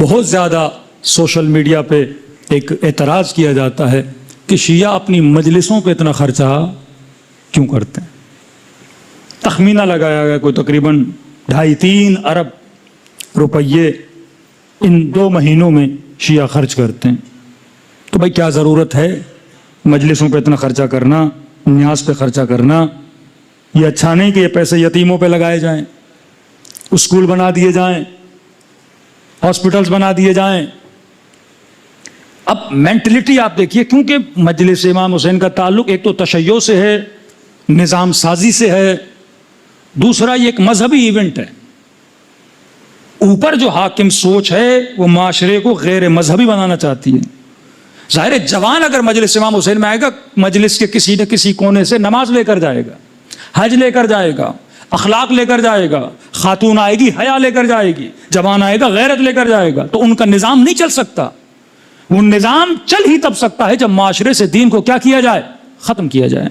بہت زیادہ social media پہ ایک اعتراض کیا جاتا ہے کہ شیعہ اپنی مجلسوں پہ اتنا خرچہ کیوں کرتے ہیں. تخمینہ لگایا گیا کوئی تقریباً 2.5-3 ارب روپیے ان 2 مہینوں میں شیعہ خرچ کرتے ہیں. تو بھائی کیا ضرورت ہے مجلسوں پہ اتنا خرچہ کرنا, نیاز پہ خرچہ کرنا؟ یہ اچھا نہیں کہ یہ پیسے یتیموں پہ لگائے جائیں, اسکول بنا دیے جائیں, ہاسپٹلز بنا دیے جائیں. اب مینٹلٹی آپ دیکھیے, کیونکہ مجلس امام حسین کا تعلق ایک تو تشیع سے ہے, نظام سازی سے ہے, دوسرا یہ ایک مذہبی ایونٹ ہے. اوپر جو حاکم سوچ ہے وہ معاشرے کو غیر مذہبی بنانا چاہتی ہے. ظاہر ہے جوان اگر مجلس امام حسین میں آئے گا, مجلس کے کسی نہ کسی کونے سے نماز لے کر جائے گا, حج لے کر جائے گا, اخلاق لے کر جائے گا, خاتون آئے گی حیا لے کر جائے گی, جوان آئے گا غیرت لے کر جائے گا. تو ان کا نظام نہیں چل سکتا. وہ نظام چل ہی تب سکتا ہے جب معاشرے سے دین کو کیا کیا جائے, ختم کیا جائے.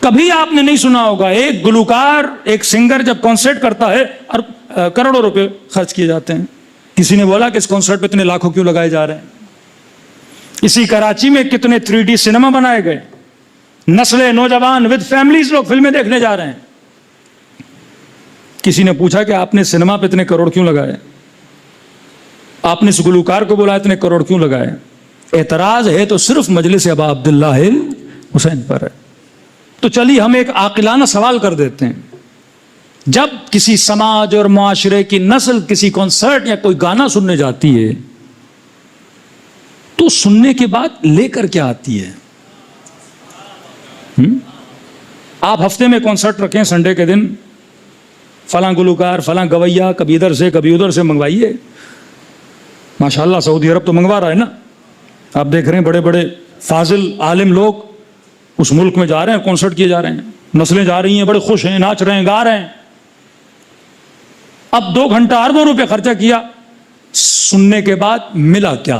کبھی آپ نے نہیں سنا ہوگا ایک گلوکار, ایک سنگر جب کانسرٹ کرتا ہے اور کروڑوں روپے خرچ کیے جاتے ہیں. کسی نے بولا کہ اس کانسرٹ پہ اتنے لاکھوں کیوں لگائے جا رہے ہیں؟ اسی کراچی میں کتنے 3D سنیما بنائے گئے, نسلیں نوجوان ود فیملیز لوگ فلمیں دیکھنے جا رہے ہیں. کسی نے پوچھا کہ آپ نے سنیما پہ اتنے کروڑ کیوں لگائے, آپ نے اس گلوکار کو بولا اتنے کروڑ کیوں لگائے؟ اعتراض ہے تو صرف مجلس ابا عبداللہ حسین پر ہے. تو چلیے ہم ایک عاقلانہ سوال کر دیتے ہیں, جب کسی سماج اور معاشرے کی نسل کسی کنسرٹ یا کوئی گانا سننے جاتی ہے تو سننے کے بعد لے کر کیا آتی ہے؟ آپ ہفتے میں کنسرٹ رکھیں, سنڈے کے دن فلاں گلوکار فلاں گویا کبھی ادھر سے کبھی ادھر سے منگوائیے. ماشاءاللہ سعودی عرب تو منگوا رہا ہے نا. آپ دیکھ رہے ہیں بڑے بڑے فاضل عالم لوگ اس ملک میں جا رہے ہیں, کنسرٹ کیے جا رہے ہیں, نسلیں جا رہی ہیں, بڑے خوش ہیں, ناچ رہے ہیں, گا رہے ہیں. اب 2 گھنٹہ اربوں روپے خرچہ کیا, سننے کے بعد ملا کیا؟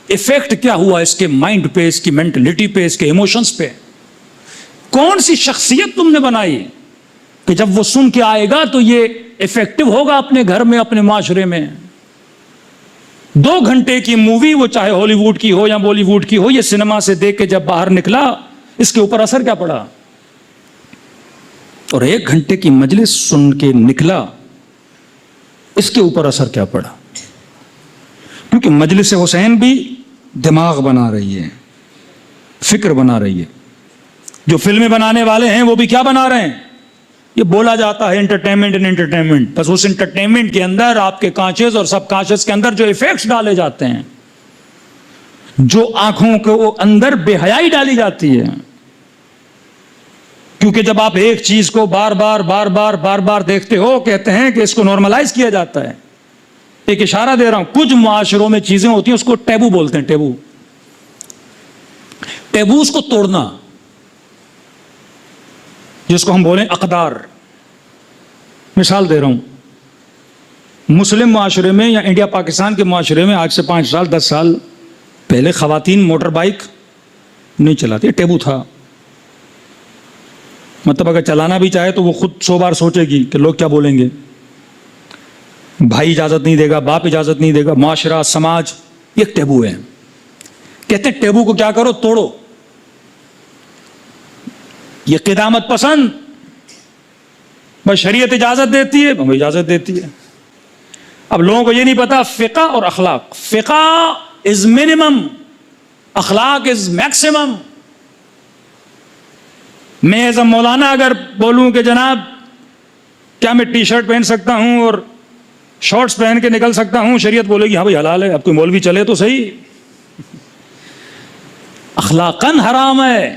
ایفیکٹ کیا ہوا اس کے مائنڈ پہ, اس کی مینٹلٹی پہ, اس کے ایموشنز پہ؟ کون سی شخصیت تم نے بنائی کہ جب وہ سن کے آئے گا تو یہ ایفیکٹو ہوگا اپنے گھر میں, اپنے معاشرے میں؟ 2 گھنٹے کی مووی, وہ چاہے ہالی ووڈ کی ہو یا بالی ووڈ کی ہو, یہ سنیما سے دیکھ کے جب باہر نکلا اس کے اوپر اثر کیا پڑا؟ اور 1 گھنٹے کی مجلس سن کے نکلا, اس کے اوپر اثر کیا پڑا؟ کیونکہ مجلس حسین بھی دماغ بنا رہی ہے, فکر بنا رہی ہے. جو فلمیں بنانے والے ہیں وہ بھی کیا بنا رہے ہیں؟ یہ بولا جاتا ہے انٹرٹینمنٹ, بس اس انٹرٹینمنٹ کے اندر آپ کے کانشیس اور سب کانشیس کے اندر جو ایفیکٹس ڈالے جاتے ہیں, جو آنکھوں کے اندر بے حیائی ڈالی جاتی ہے. کیونکہ جب آپ ایک چیز کو بار بار دیکھتے ہو, کہتے ہیں کہ اس کو نارملائز کیا جاتا ہے. ایک اشارہ دے رہا ہوں, کچھ معاشروں میں چیزیں ہوتی ہیں اس کو ٹیبو بولتے ہیں. ٹیبوز کو توڑنا, جس کو ہم بولیں اقدار. مثال دے رہا ہوں, مسلم معاشرے میں یا انڈیا پاکستان کے معاشرے میں آج سے 5 سال 10 سال پہلے خواتین موٹر بائک نہیں چلاتی, ٹیبو تھا. مطلب اگر چلانا بھی چاہے تو وہ خود 100 بار سوچے گی کہ لوگ کیا بولیں گے, بھائی اجازت نہیں دے گا, باپ اجازت نہیں دے گا, معاشرہ سماج, یہ ایک ٹیبو ہے. کہتے ہیں ٹیبو کو کیا کرو, توڑو. یہ قدامت پسند, بس شریعت اجازت دیتی ہے, ہمیں اجازت دیتی ہے. اب لوگوں کو یہ نہیں پتا فقہ اور اخلاق. فقہ از منیمم, اخلاق از میکسیمم. میں ایز اے مولانا اگر بولوں کہ جناب کیا میں ٹی شرٹ پہن سکتا ہوں اور شارٹس پہن کے نکل سکتا ہوں, شریعت بولے گی ہاں بھائی حلال ہے. اب کوئی مولوی چلے تو صحیح. اخلاقاً حرام ہے.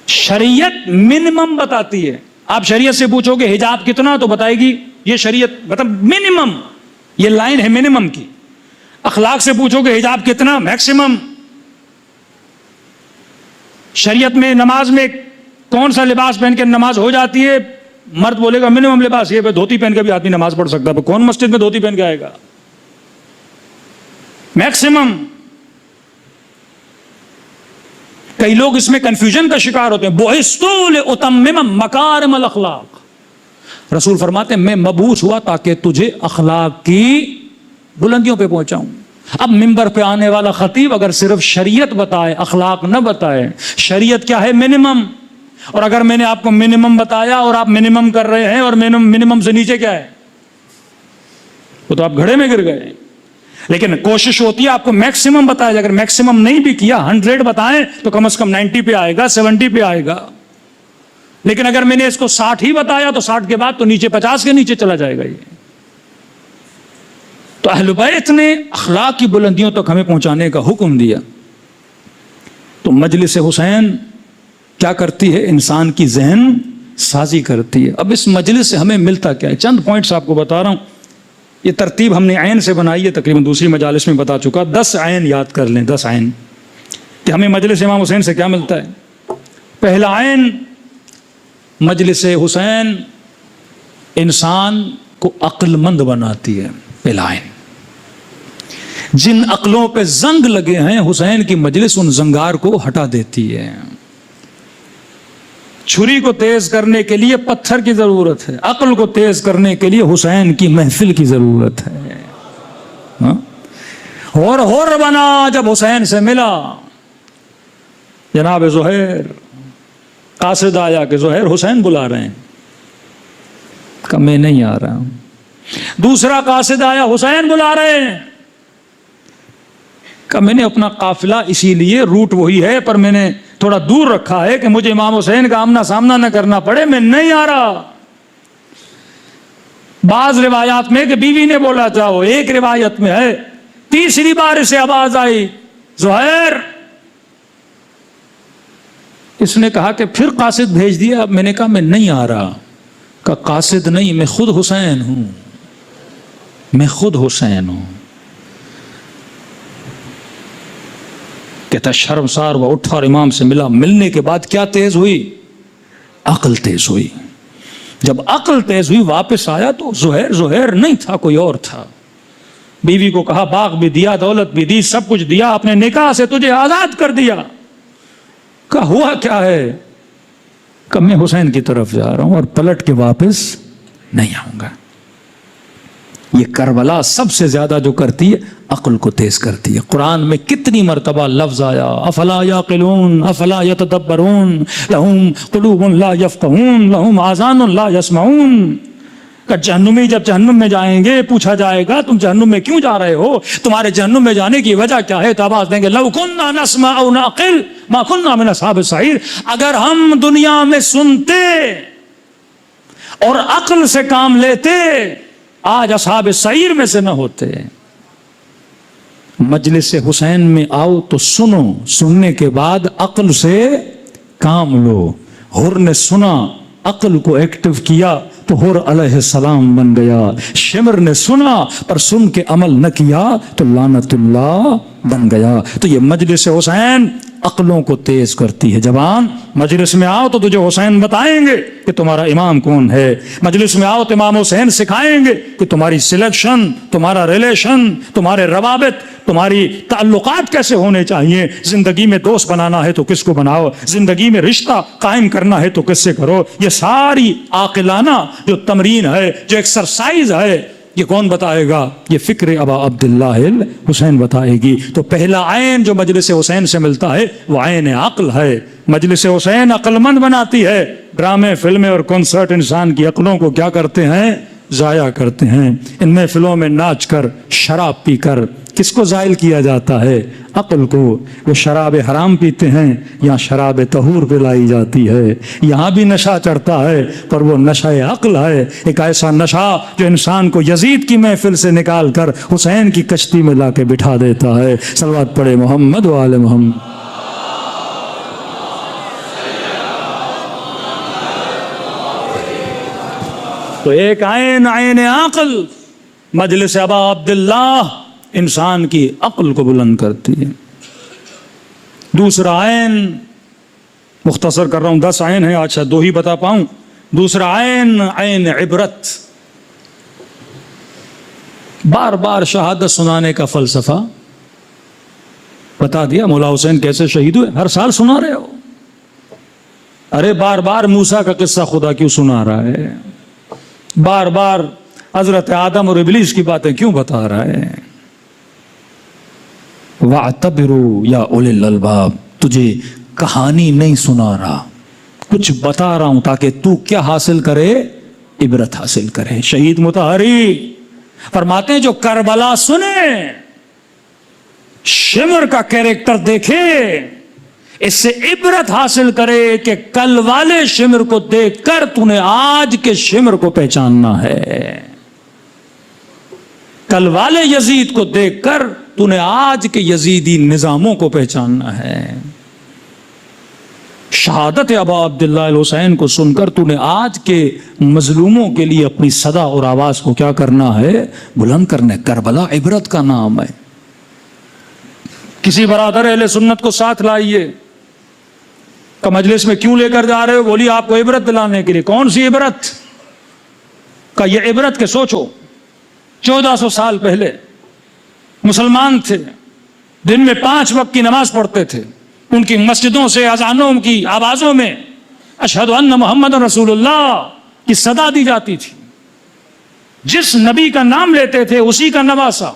شریعت منیمم بتاتی ہے. آپ شریعت سے پوچھو کہ حجاب کتنا, تو بتائے گی یہ شریعت مطلب منیمم, یہ لائن ہے منیمم کی. اخلاق سے پوچھو کہ حجاب کتنا, میکسیمم. شریعت میں نماز میں کون سا لباس پہن کے نماز ہو جاتی ہے, مرد بولے گا منیمم لباس یہ, دھوتی پہن کے بھی آدمی نماز پڑھ سکتا ہے. کون مسجد میں دھوتی پہن کے آئے گا؟ میکسیمم. کئی لوگ اس میں کنفیوژن کا شکار ہوتے ہیں. بُعِثْتُ لِأُتَمِّمَ مَكَارِمَ الْأَخْلَاقِ, رسول فرماتے ہیں میں مبعوث ہوا تاکہ تجھے اخلاق کی بلندیوں پہ پہنچاؤں. اب ممبر پہ آنے والا خطیب اگر صرف شریعت بتائے اخلاق نہ بتائے، شریعت کیا ہے؟ منیمم. اور اگر میں نے آپ کو منیمم بتایا اور آپ منیمم کر رہے ہیں اور منیمم سے نیچے کیا ہے، وہ تو آپ گھڑے میں گر گئے. لیکن کوشش ہوتی ہے آپ کو میکسیمم بتایا جائے. اگر میکسیمم نہیں بھی کیا 100 بتائیں تو کم از کم 90 پہ آئے گا، 70 پہ آئے گا. لیکن اگر میں نے اس کو 60 ہی بتایا تو 60 کے بعد تو نیچے 50 کے نیچے چلا جائے گا. یہ تو اہل بیت نے اخلاق کی بلندیوں تک ہمیں پہنچانے کا حکم دیا. تو مجلس حسین کیا کرتی ہے؟ انسان کی ذہن سازی کرتی ہے. اب اس مجلس سے ہمیں ملتا کیا ہے؟ چند پوائنٹس آپ کو بتا رہا ہوں. یہ ترتیب ہم نے عین سے بنائی ہے، تقریباً دوسری مجالس میں بتا چکا. 10 عین یاد کر لیں، 10 عین کہ ہمیں مجلس امام حسین سے کیا ملتا ہے. پہلا عین، مجلس حسین انسان کو عقل مند بناتی ہے. پہلا عین، جن عقلوں پہ زنگ لگے ہیں حسین کی مجلس ان زنگار کو ہٹا دیتی ہے. چھری کو تیز کرنے کے لیے پتھر کی ضرورت ہے، عقل کو تیز کرنے کے لیے حسین کی محفل کی ضرورت ہے. ہور بنا جب حسین سے ملا. جناب زہیر، قاصد آیا کہ زہیر حسین بلا رہے ہیں. کہ میں نہیں آ رہا ہوں. دوسرا قاصد آیا، حسین بلا رہے ہیں. کہ میں نے اپنا قافلہ اسی لیے روٹ وہی ہے پر میں نے تھوڑا دور رکھا ہے کہ مجھے امام حسین کا آمنا سامنا نہ کرنا پڑے، میں نہیں آ رہا. بعض روایات میں کہ بیوی نے بولا چاہو، ایک روایت میں ہے تیسری بار اسے آواز آئی زہیر. اس نے کہا کہ پھر قاصد بھیج دیا. اب میں نے کہا میں نہیں آ رہا. کہ قاصد نہیں، میں خود حسین ہوں، میں خود حسین ہوں. کہتا شرمسار وہ اٹھا اور امام سے ملا. ملنے کے بعد کیا تیز ہوئی؟ عقل تیز ہوئی. جب عقل تیز ہوئی واپس آیا تو زہیر نہیں تھا، کوئی اور تھا. بیوی کو کہا باغ بھی دیا، دولت بھی دی، سب کچھ دیا، اپنے نکاح سے تجھے آزاد کر دیا. کہا ہوا کیا ہے؟ کہ میں حسین کی طرف جا رہا ہوں اور پلٹ کے واپس نہیں آؤں گا. یہ کربلا سب سے زیادہ جو کرتی ہے عقل کو تیز کرتی ہے. قرآن میں کتنی مرتبہ لفظ آیا افلا یعقلون افلا یتدبرون لہم قلوب لا یفقہون لہم آذان لا یسمعون. کہ جہنمی جب جہنم میں جائیں گے پوچھا جائے گا تم جہنم میں کیوں جا رہے ہو، تمہارے جہنم میں جانے کی وجہ کیا ہے؟ تو آواز دیں گے لو کننا نسمع او نعقل ما کننا من اصحاب السعیر. اگر ہم دنیا میں سنتے اور عقل سے کام لیتے آج اصحاب سعیر میں سے نہ ہوتے. مجلس حسین میں آؤ تو سنو، سننے کے بعد عقل سے کام لو. حر نے سنا، عقل کو ایکٹیو کیا تو حر علیہ السلام بن گیا. شمر نے سنا پر سن کے عمل نہ کیا تو لعنت اللہ بن گیا. تو یہ مجلس حسین عقلوں کو تیز کرتی ہے. جوان مجلس میں آؤ تو تجھے حسین بتائیں گے کہ تمہارا امام کون ہے. مجلس میں آؤ تو امام حسین سکھائیں گے کہ تمہاری سلیکشن، تمہارا ریلیشن، تمہارے روابط، تمہاری تعلقات کیسے ہونے چاہیے. زندگی میں دوست بنانا ہے تو کس کو بناؤ، زندگی میں رشتہ قائم کرنا ہے تو کس سے کرو. یہ ساری عاقلانہ جو تمرین ہے، جو ایکسرسائز ہے، یہ کون بتائے گا؟ یہ فکر ابا عبداللہ حسین بتائے گی. تو پہلا عین جو مجلس حسین سے ملتا ہے وہ عین عقل ہے. مجلس حسین عقل مند بناتی ہے. ڈرامے، فلمیں اور کنسرٹ انسان کی عقلوں کو کیا کرتے ہیں؟ ضائع کرتے ہیں. ان محفلوں میں ناچ کر، شراب پی کر کس کو زائل کیا جاتا ہے؟ عقل کو. وہ شراب حرام پیتے ہیں یا شراب طہور پلائی جاتی ہے. یہاں بھی نشہ چڑھتا ہے پر وہ نشہ عقل ہے. ایک ایسا نشہ جو انسان کو یزید کی محفل سے نکال کر حسین کی کشتی میں لا کے بٹھا دیتا ہے. صلوات پڑھے محمد و آل محمد. تو ایک عین عقل مجلس ابا عبداللہ انسان کی عقل کو بلند کرتی ہے. دوسرا عین، مختصر کر رہا ہوں، 10 عین ہیں، آج شاید 2 ہی بتا پاؤں. دوسرا عین، عین عبرت. بار بار شہادت سنانے کا فلسفہ بتا دیا. مولا حسین کیسے شہید ہوئے ہر سال سنا رہے ہو. ارے بار بار موسیٰ کا قصہ خدا کیوں سنا رہا ہے؟ بار بار حضرت آدم اور ابلیس کی باتیں کیوں بتا رہا ہے؟ وَاعْتَبِرُوا یا اُولِي الْأَلْبَابِ، تجھے کہانی نہیں سنا رہا، کچھ بتا رہا ہوں تاکہ تو کیا حاصل کرے؟ عبرت حاصل کرے۔ شہید مطہری فرماتے ہیں جو کربلا سنے، شمر کا کیریکٹر دیکھے، اس سے عبرت حاصل کرے کہ کل والے شمر کو دیکھ کر تو نے آج کے شمر کو پہچاننا ہے، کل والے یزید کو دیکھ کر تو نے آج کے یزیدی نظاموں کو پہچاننا ہے، شہادت ابا عبداللہ الحسین کو سن کر تو نے آج کے مظلوموں کے لیے اپنی صدا اور آواز کو کیا کرنا ہے؟ بلند کرنا ہے۔ کربلا عبرت کا نام ہے۔ کسی برادر اہل سنت کو ساتھ لائیے کہ مجلس میں کیوں لے کر جا رہے ہو؟ بولی آپ کو عبرت دلانے کے لیے۔ کون سی عبرت؟ کہ یہ عبرت کے سوچو 1400 سال پہلے مسلمان تھے، دن میں 5 وقت کی نماز پڑھتے تھے، ان کی مسجدوں سے اذانوں کی آوازوں میں اشہد ان محمد رسول اللہ کی صدا دی جاتی تھی، جس نبی کا نام لیتے تھے اسی کا نواسا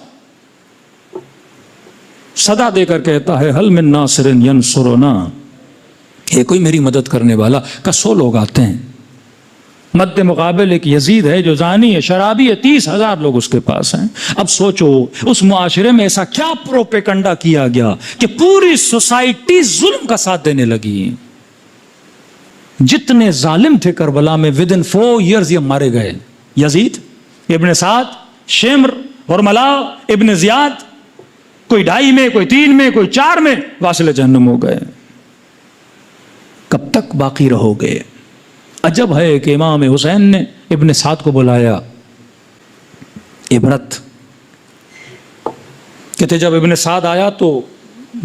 صدا دے کر کہتا ہے حل من ناصر ینصرنا، ہے کوئی میری مدد کرنے والا؟ کا 100 لوگ آتے ہیں، مد مقابل ایک یزید ہے جو زانی ہے، شرابی ہے، 30,000 لوگ اس کے پاس ہیں۔ اب سوچو اس معاشرے میں ایسا کیا پروپیگنڈا کیا گیا کہ پوری سوسائٹی ظلم کا ساتھ دینے لگی۔ جتنے ظالم تھے کربلا میں within 4 years یہ مارے گئے، یزید، ابن سعد، شمر، حرملہ، ابن زیاد، کوئی 2.5 میں، کوئی 3 میں، کوئی 4 میں واصل جہنم ہو گئے۔ کب تک باقی رہو گے؟ عجب ہے کہ امام حسین نے ابن سعد کو بلایا، عبرت کہتے جب ابن سعد آیا تو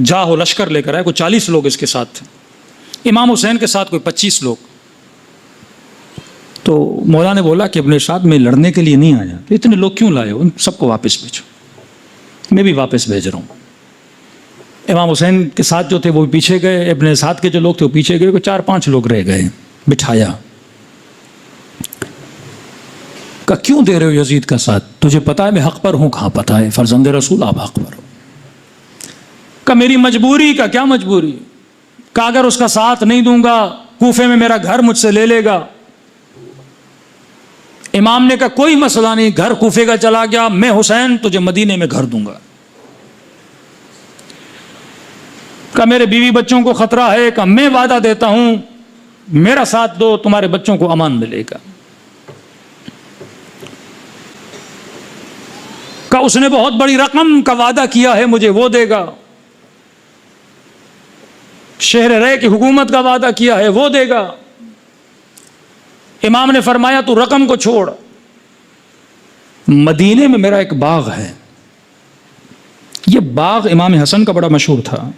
جاہ و لشکر لے کر آیا، کوئی 40 لوگ اس کے ساتھ تھے، امام حسین کے ساتھ کوئی 25 لوگ۔ تو مولا نے بولا کہ ابن سعد میں لڑنے کے لیے نہیں آیا، تو اتنے لوگ کیوں لائے؟ ان سب کو واپس بھیجو۔ میں بھی واپس بھیج رہا ہوں۔ امام حسین کے ساتھ جو تھے وہ پیچھے گئے، ابن سعد کے جو لوگ تھے وہ پیچھے گئے، کوئی 4-5 لوگ رہ گئے، بٹھایا۔ کہ کیوں دے رہے ہو یزید کا ساتھ؟ تجھے پتا ہے میں حق پر ہوں؟ کہاں پتا ہے، فرزند رسول آپ حق پر ہو۔ کہ میری مجبوری، کا کیا مجبوری؟ کہ اگر اس کا ساتھ نہیں دوں گا کوفے میں میرا گھر مجھ سے لے لے گا۔ امام نے کہا کوئی مسئلہ نہیں، گھر کوفے کا چلا گیا، میں حسین تجھے مدینے میں گھر دوں گا۔ کہ میرے بیوی بچوں کو خطرہ ہے، کہ میں وعدہ دیتا ہوں میرا ساتھ دو تمہارے بچوں کو امان ملے گا۔ کہ اس نے بہت بڑی رقم کا وعدہ کیا ہے مجھے، وہ دے گا۔ شہر رے کی حکومت کا وعدہ کیا ہے، وہ دے گا۔ امام نے فرمایا تو رقم کو چھوڑ، مدینے میں میرا ایک باغ ہے۔ یہ باغ امام حسن کا بڑا مشہور تھا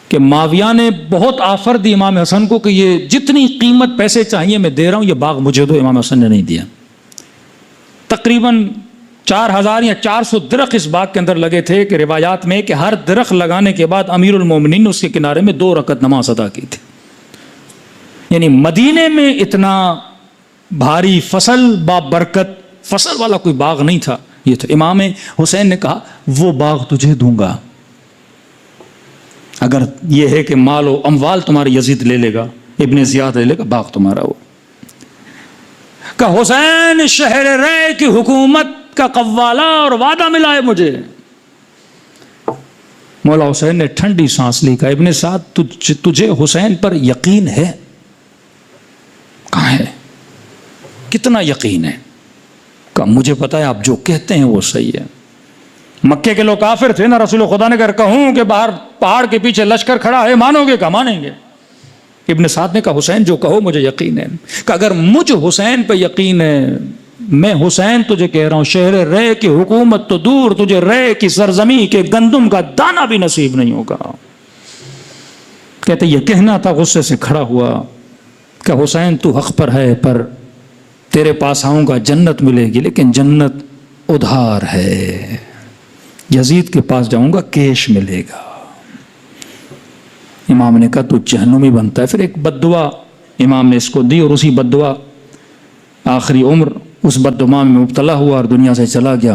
کہ معاویہ نے بہت آفر دی امام حسن کو کہ یہ جتنی قیمت پیسے چاہیے میں دے رہا ہوں، یہ باغ مجھے دو۔ امام حسن نے نہیں دیا۔ تقریباً 4000 یا 400 درخت اس باغ کے اندر لگے تھے، کہ روایات میں کہ ہر درخت لگانے کے بعد امیر المومنین نے اس کے کنارے میں 2 رکعت نماز ادا کی تھی۔ یعنی مدینے میں اتنا بھاری فصل بابرکت فصل والا کوئی باغ نہیں تھا، یہ تھا۔ امام حسین نے کہا وہ باغ تجھے دوں گا اگر یہ ہے کہ مال و اموال تمہارے یزید لے لے گا، ابن زیاد لے لے گا، باغ تمہارا ہو۔ کہ حسین شہر رے کی حکومت کا قوالا اور وعدہ ملا ہے مجھے۔ مولا حسین نے ٹھنڈی سانس لی، کہا ابن سعد تجھے حسین پر یقین ہے؟ کہاں ہے؟ کتنا یقین ہے؟ کہ مجھے پتا ہے آپ جو کہتے ہیں وہ صحیح ہے۔ مکے کے لوگ کافر تھے نا، رسول خدا نے اگر کہوں کہ باہر پہاڑ کے پیچھے لشکر کھڑا ہے مانو گے؟ کہ مانیں گے۔ ابن سعد نے کہا حسین جو کہو مجھے یقین ہے۔ کہ اگر مجھ حسین پہ یقین ہے، میں حسین تجھے کہہ رہا ہوں شہر رے کی حکومت تو دور، تجھے رے کی سرزمین کے گندم کا دانہ بھی نصیب نہیں ہوگا۔ کہتے یہ کہنا تھا، غصے سے کھڑا ہوا کہ حسین تو حق پر ہے، پر تیرے پاس آؤں گا جنت ملے گی، لیکن جنت ادھار ہے، یزید کے پاس جاؤں گا کیش ملے گا۔ امام نے کہا تو جہنمی بنتا ہے۔ پھر ایک بد دعا امام نے اس کو دی، اور اسی بد دعا آخری عمر اس بددماغ میں مبتلا ہوا اور دنیا سے چلا گیا۔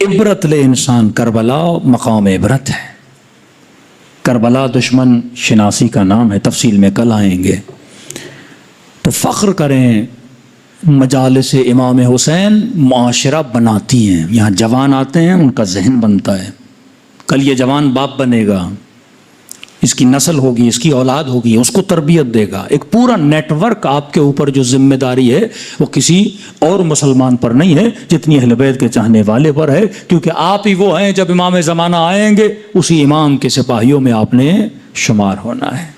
عبرت لے انسان، کربلا مقام عبرت ہے۔ کربلا دشمن شناسی کا نام ہے، تفصیل میں کل آئیں گے۔ تو فخر کریں، مجالس امام حسین معاشرہ بناتی ہیں، یہاں جوان آتے ہیں ان کا ذہن بنتا ہے، کل یہ جوان باپ بنے گا، اس کی نسل ہوگی، اس کی اولاد ہوگی، اس کو تربیت دے گا۔ ایک پورا نیٹ ورک آپ کے اوپر جو ذمہ داری ہے وہ کسی اور مسلمان پر نہیں ہے جتنی اہل بیت کے چاہنے والے پر ہے، کیونکہ آپ ہی وہ ہیں جب امام زمانہ آئیں گے اسی امام کے سپاہیوں میں آپ نے شمار ہونا ہے۔